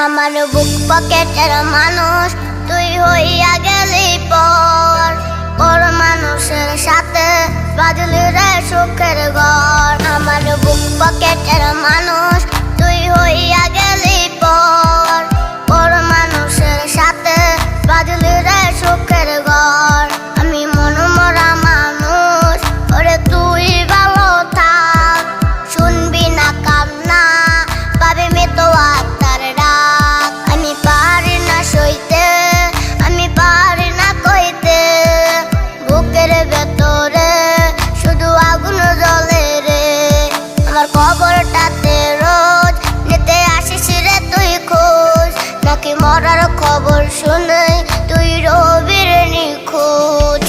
আমার বুক পকেটের মানুষ তুই হইয়া গেলি পর, পর মানুষের সাথে বাজলি রে সুখের ঘর। আমার বুক পকেটের মানুষ তুই হইয়া গেলি পর, পর মানুষের সাথে বাজলি রে সুখের ঘর। আমি মনমরা মানুষ, ওরে তুই ভালো থাক, শুনবি না কান্না পাবি মৃত আত্মার ডাক। আমি পারি না সইতে, আমি পারি না কইতে, বুকের ভেতরে শুধু আগুন জ্বলে রে। আমার খবরটাতে রোজ নিতে আসিস রে তুই খোঁজ, নাকি মরার খবর শুনে তুই রবি রে নিখোঁজ।